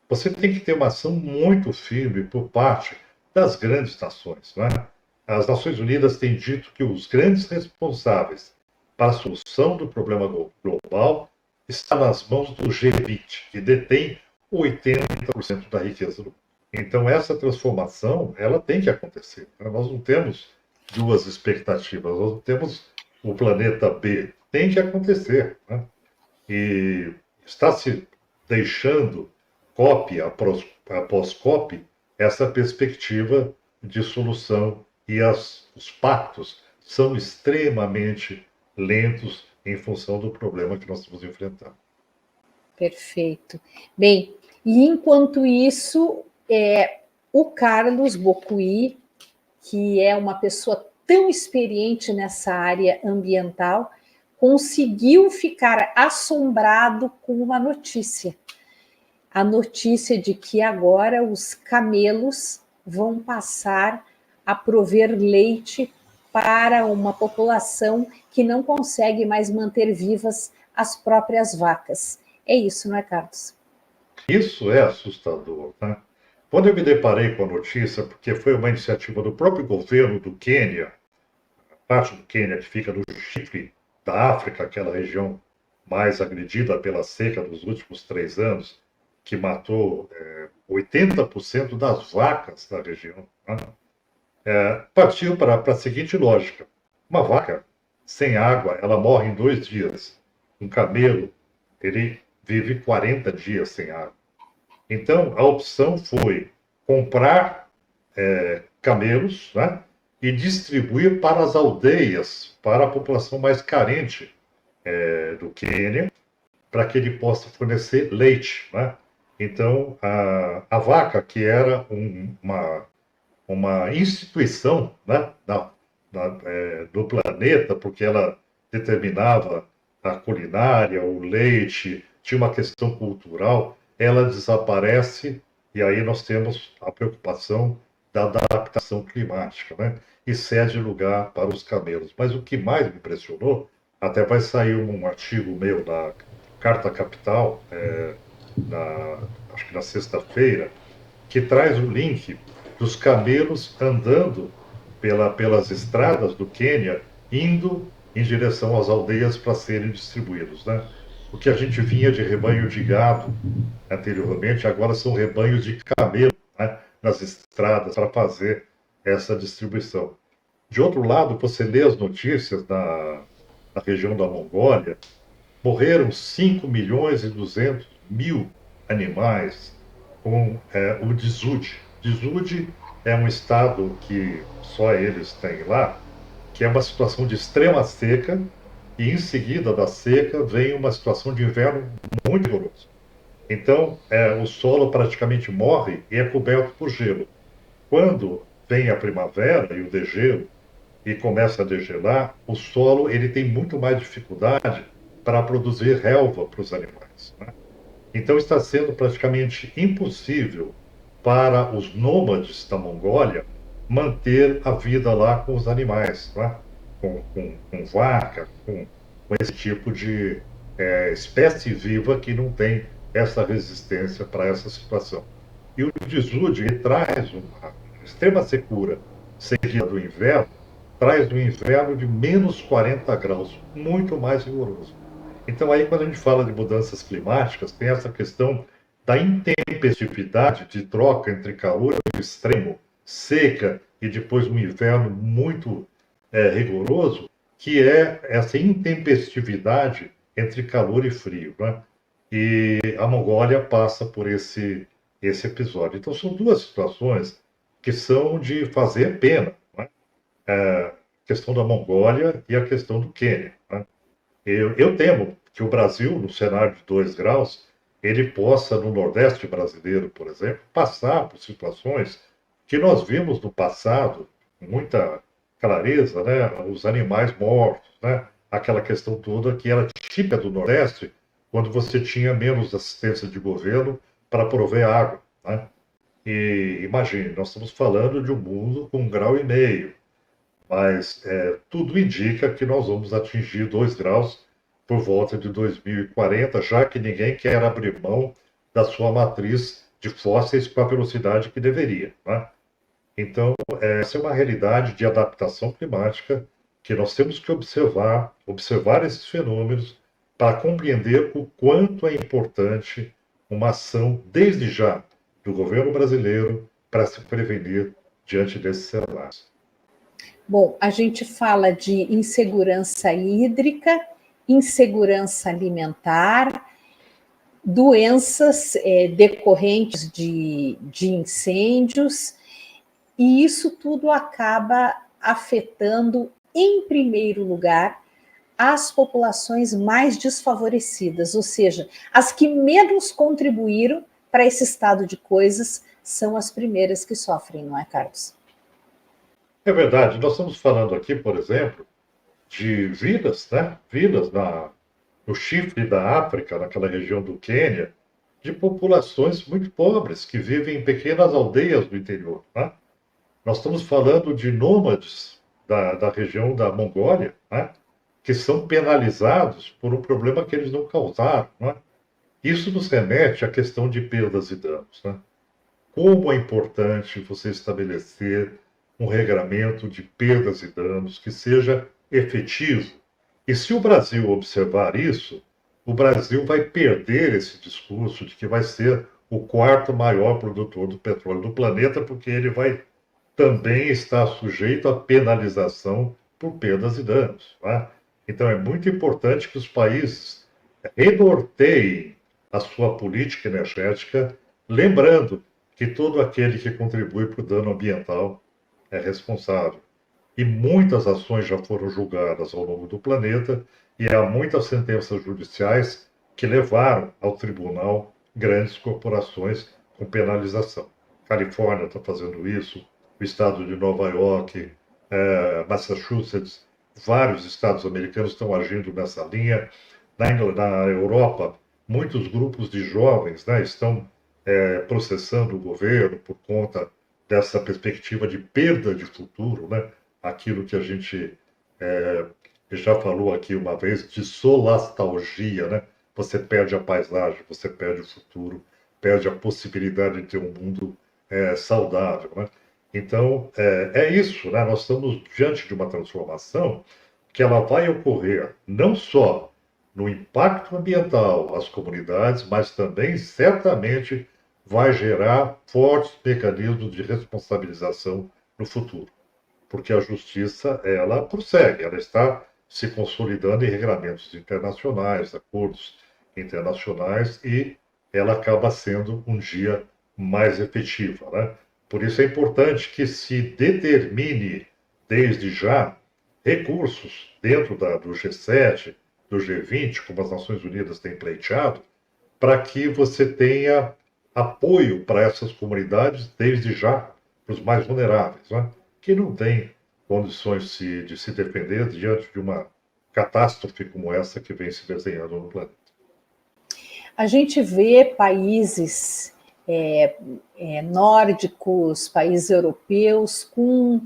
Você tem que ter uma ação muito firme por parte das grandes nações, né? As Nações Unidas têm dito que os grandes responsáveis para a solução do problema global estão nas mãos do G20, que detém 80% da riqueza do mundo. Então, essa transformação, ela tem que acontecer, né? Nós não temos duas expectativas, nós não temos o planeta B. Tem que acontecer, né? E está se deixando COP após COP essa perspectiva de solução e os pactos são extremamente lentos em função do problema que nós estamos enfrentando. Perfeito. Bem, e enquanto isso, o Carlos Bocuí, que é uma pessoa tão experiente nessa área ambiental, conseguiu ficar assombrado com uma notícia. A notícia de que agora os camelos vão passar a prover leite para uma população que não consegue mais manter vivas as próprias vacas. É isso, não é, Carlos? Isso é assustador, né? Quando eu me deparei com a notícia, porque foi uma iniciativa do próprio governo do Quênia, parte do Quênia que fica no chifre da África, aquela região mais agredida pela seca dos últimos 3 anos, que matou 80% das vacas da região, né? Partiu para a seguinte lógica: uma vaca sem água, ela morre em 2 dias. Um camelo, ele vive 40 dias sem água. Então, a opção foi comprar camelos, né, e distribuir para as aldeias, para a população mais carente do Quênia, para que ele possa fornecer leite, né? Então, a vaca, que era uma instituição, né, do planeta, porque ela determinava a culinária, o leite, tinha uma questão cultural, ela desaparece e aí nós temos a preocupação da adaptação climática, né? E cede lugar para os camelos. Mas o que mais me impressionou, até vai sair um artigo meu na Carta Capital, acho que na sexta-feira, que traz o link dos camelos andando pelas estradas do Quênia, indo em direção às aldeias para serem distribuídos, né? O que a gente vinha de rebanho de gado anteriormente, agora são rebanhos de camelo, né, nas estradas para fazer essa distribuição. De outro lado, você lê as notícias na região da Mongólia, morreram 5.200.000 animais com o Dzud. Dzud é um estado que só eles têm lá, que é uma situação de extrema seca, e em seguida da seca vem uma situação de inverno muito rigoroso. Então, o solo praticamente morre e é coberto por gelo. Quando vem a primavera e o degelo, e começa a degelar, o solo ele tem muito mais dificuldade para produzir relva para os animais, né? Então está sendo praticamente impossível para os nômades da Mongólia manter a vida lá com os animais, né? Com vaca, com esse tipo de espécie viva que não tem essa resistência para essa situação. E o desúdio ele traz uma extrema secura seguida do inverno, traz um inverno de menos 40 graus, muito mais rigoroso. Então, aí, quando a gente fala de mudanças climáticas, tem essa questão da intempestividade de troca entre calor extremo, seca e depois um inverno muito rigoroso, que é essa intempestividade entre calor e frio, né? E a Mongólia passa por esse episódio. Então, são duas situações que são de fazer pena, né? A questão da Mongólia e a questão do Quênia, né? Eu temo que o Brasil, no cenário de 2 graus, ele possa, no Nordeste brasileiro, por exemplo, passar por situações que nós vimos no passado, com muita clareza, né? Os animais mortos, né? Aquela questão toda que era típica do Nordeste, quando você tinha menos assistência de governo para prover água, né? E imagine, nós estamos falando de um mundo com 1,5 graus, mas tudo indica que nós vamos atingir 2 graus por volta de 2040, já que ninguém quer abrir mão da sua matriz de fósseis com a velocidade que deveria, né? Então, essa é uma realidade de adaptação climática que nós temos que observar esses fenômenos para compreender o quanto é importante uma ação, desde já, do governo brasileiro para se prevenir diante desses cenários. Bom, a gente fala de insegurança hídrica, insegurança alimentar, doenças decorrentes de incêndios, e isso tudo acaba afetando, em primeiro lugar, as populações mais desfavorecidas, ou seja, as que menos contribuíram para esse estado de coisas são as primeiras que sofrem, não é, Carlos? É verdade, nós estamos falando aqui, por exemplo, de vilas, né? Vilas no chifre da África, naquela região do Quênia, de populações muito pobres que vivem em pequenas aldeias do interior, né? Nós estamos falando de nômades da região da Mongólia, né? Que são penalizados por um problema que eles não causaram, né? Isso nos remete à questão de perdas e danos, né? Como é importante você estabelecer um regramento de perdas e danos que seja efetivo. E se o Brasil observar isso, o Brasil vai perder esse discurso de que vai ser o quarto maior produtor do petróleo do planeta, porque ele vai também estar sujeito à penalização por perdas e danos. Né? Então, é muito importante que os países renorteiem a sua política energética, lembrando que todo aquele que contribui para o dano ambiental é responsável. E muitas ações já foram julgadas ao longo do planeta, e há muitas sentenças judiciais que levaram ao tribunal grandes corporações com penalização. A Califórnia está fazendo isso, o estado de Nova York, Massachusetts, vários estados americanos estão agindo nessa linha. Na Europa, muitos grupos de jovens, né, estão processando o governo por conta dessa perspectiva de perda de futuro, né? Aquilo que a gente já falou aqui uma vez de solastalgia, né? Você perde a paisagem, você perde o futuro, perde a possibilidade de ter um mundo saudável, né? Então, é isso, né? Nós estamos diante de uma transformação que ela vai ocorrer não só no impacto ambiental às comunidades, mas também, certamente, vai gerar fortes mecanismos de responsabilização no futuro. Porque a justiça, ela prossegue, ela está se consolidando em regramentos internacionais, acordos internacionais, e ela acaba sendo um dia mais efetiva, né? Por isso é importante que se determine, desde já, recursos dentro do G7, do G20, como as Nações Unidas têm pleiteado, para que você tenha apoio para essas comunidades, desde já, para os mais vulneráveis, né? Que não têm condições de se defender diante de uma catástrofe como essa que vem se desenhando no planeta. A gente vê países nórdicos, países europeus, com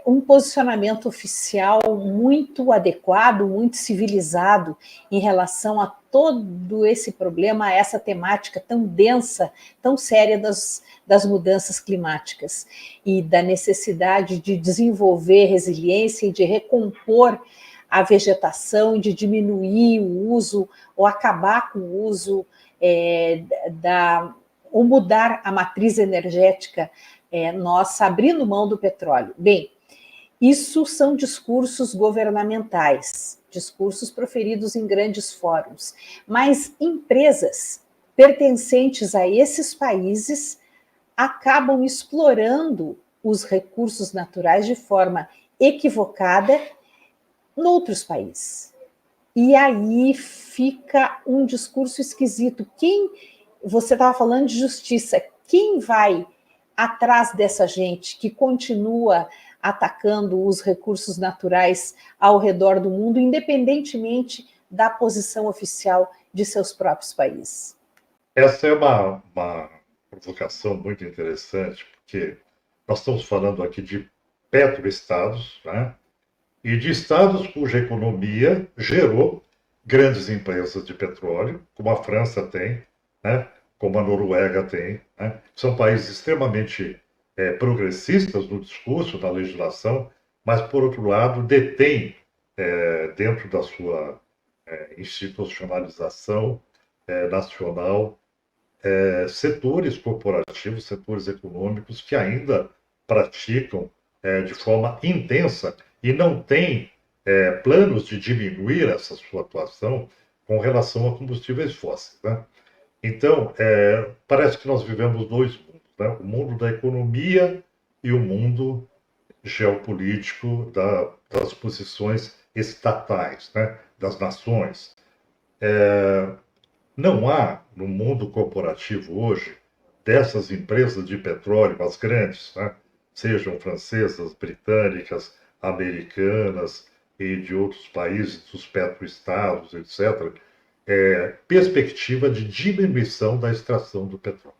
um posicionamento oficial muito adequado, muito civilizado em relação a todo esse problema, a essa temática tão densa, tão séria das mudanças climáticas e da necessidade de desenvolver resiliência e de recompor a vegetação, de diminuir o uso ou acabar com o uso ou mudar a matriz energética nossa, abrindo mão do petróleo. Bem, isso são discursos governamentais, discursos proferidos em grandes fóruns, mas empresas pertencentes a esses países acabam explorando os recursos naturais de forma equivocada noutros países. E aí fica um discurso esquisito. Você estava falando de justiça, quem vai atrás dessa gente que continua atacando os recursos naturais ao redor do mundo, independentemente da posição oficial de seus próprios países? Essa é uma provocação muito interessante, porque nós estamos falando aqui de petroestados, né? E de estados cuja economia gerou grandes empresas de petróleo, como a França tem, né? Como a Noruega tem, né? São países extremamente progressistas no discurso, na legislação, mas, por outro lado, detêm, dentro da sua institucionalização nacional, setores corporativos, setores econômicos que ainda praticam de forma intensa e não têm planos de diminuir essa sua atuação com relação a combustíveis fósseis, né? Então, parece que nós vivemos dois mundos, né? O mundo da economia e o mundo geopolítico das posições estatais, né? Das nações. Não há, no mundo corporativo hoje, dessas empresas de petróleo, as grandes, né? Sejam francesas, britânicas, americanas e de outros países, dos petroestados, etc., perspectiva de diminuição da extração do petróleo.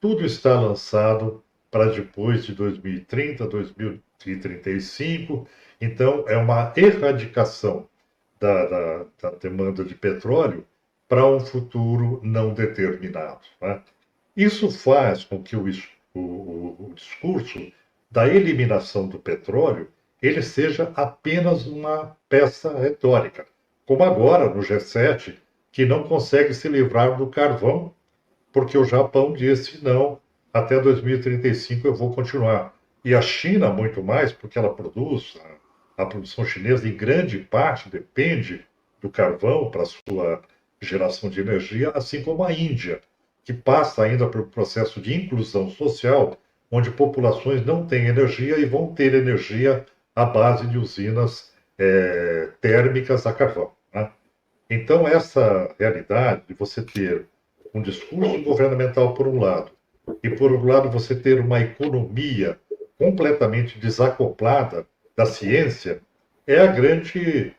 Tudo está lançado para depois de 2030, 2035, então é uma erradicação da demanda de petróleo para um futuro não determinado, né? Isso faz com que o discurso da eliminação do petróleo ele seja apenas uma peça retórica. Como agora, no G7, que não consegue se livrar do carvão, porque o Japão disse, não, até 2035 eu vou continuar. E a China, muito mais, porque ela produz, a produção chinesa, em grande parte, depende do carvão para a sua geração de energia, assim como a Índia, que passa ainda por um processo de inclusão social, onde populações não têm energia e vão ter energia à base de usinas térmicas a carvão, né? Então, essa realidade de você ter um discurso governamental por um lado, e por outro lado você ter uma economia completamente desacoplada da ciência, é a grande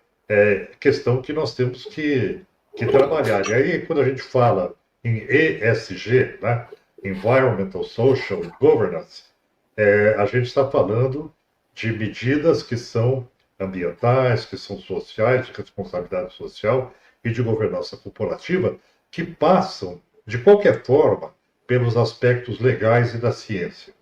questão que nós temos que trabalhar. E aí, quando a gente fala em ESG, né, Environmental, Social and Governance, a gente está falando de medidas que são ambientais, que são sociais, de responsabilidade social e de governança corporativa, que passam, de qualquer forma, pelos aspectos legais e da ciência,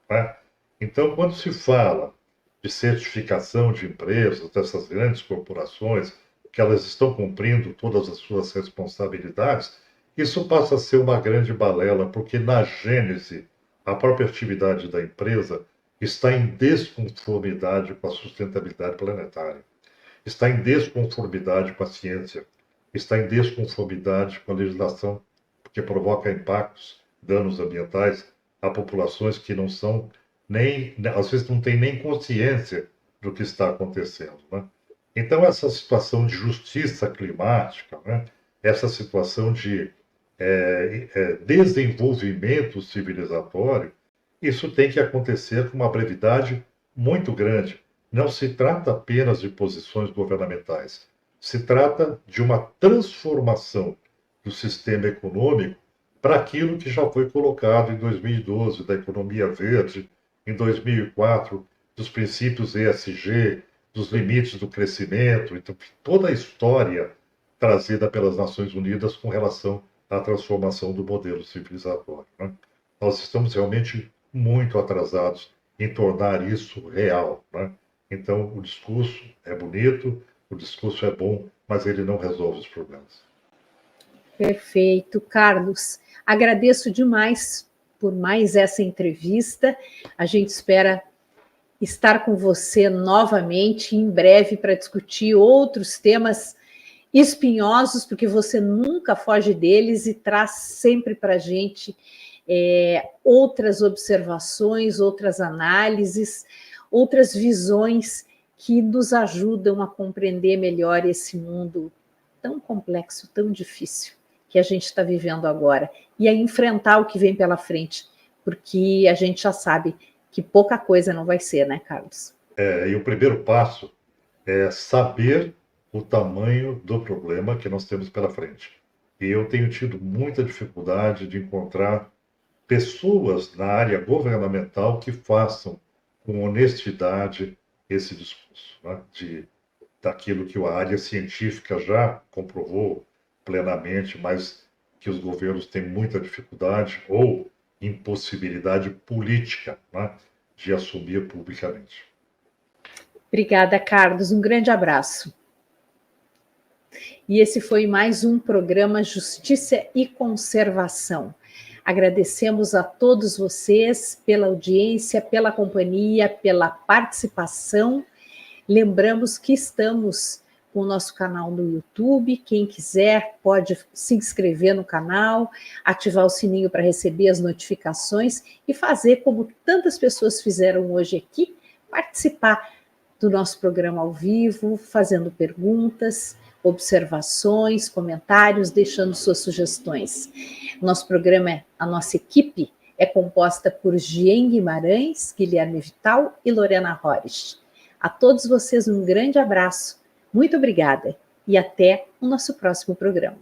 né? Então, quando se fala de certificação de empresas, dessas grandes corporações, que elas estão cumprindo todas as suas responsabilidades, isso passa a ser uma grande balela, porque na gênese, a própria atividade da empresa está em desconformidade com a sustentabilidade planetária, está em desconformidade com a ciência, está em desconformidade com a legislação, porque provoca impactos, danos ambientais a populações que não são nem, às vezes não têm nem consciência do que está acontecendo, né? Então, essa situação de justiça climática, né? Essa situação de desenvolvimento civilizatório, isso tem que acontecer com uma brevidade muito grande. Não se trata apenas de posições governamentais, se trata de uma transformação do sistema econômico para aquilo que já foi colocado em 2012, da economia verde, em 2004, dos princípios ESG, dos limites do crescimento, então, toda a história trazida pelas Nações Unidas com relação à transformação do modelo civilizatório, né? Nós estamos realmente muito atrasados em tornar isso real, né? Então, o discurso é bonito, o discurso é bom, mas ele não resolve os problemas. Perfeito, Carlos. Agradeço demais por mais essa entrevista. A gente espera estar com você novamente em breve para discutir outros temas espinhosos, porque você nunca foge deles e traz sempre para a gente outras observações, outras análises, outras visões que nos ajudam a compreender melhor esse mundo tão complexo, tão difícil que a gente está vivendo agora e a enfrentar o que vem pela frente, porque a gente já sabe que pouca coisa não vai ser, né, Carlos? E o primeiro passo é saber o tamanho do problema que nós temos pela frente. E eu tenho tido muita dificuldade de encontrar pessoas na área governamental que façam com honestidade esse discurso, né, daquilo que a área científica já comprovou plenamente, mas que os governos têm muita dificuldade ou impossibilidade política, né, de assumir publicamente. Obrigada, Carlos. Um grande abraço. E esse foi mais um programa Justiça e Conservação. Agradecemos a todos vocês pela audiência, pela companhia, pela participação. Lembramos que estamos com o nosso canal no YouTube. Quem quiser pode se inscrever no canal, ativar o sininho para receber as notificações e fazer como tantas pessoas fizeram hoje aqui, participar do nosso programa ao vivo, fazendo perguntas, observações, comentários, deixando suas sugestões. Nosso programa, a nossa equipe é composta por Gien Guimarães, Guilherme Vital e Lorena Horich. A todos vocês um grande abraço, muito obrigada e até o nosso próximo programa.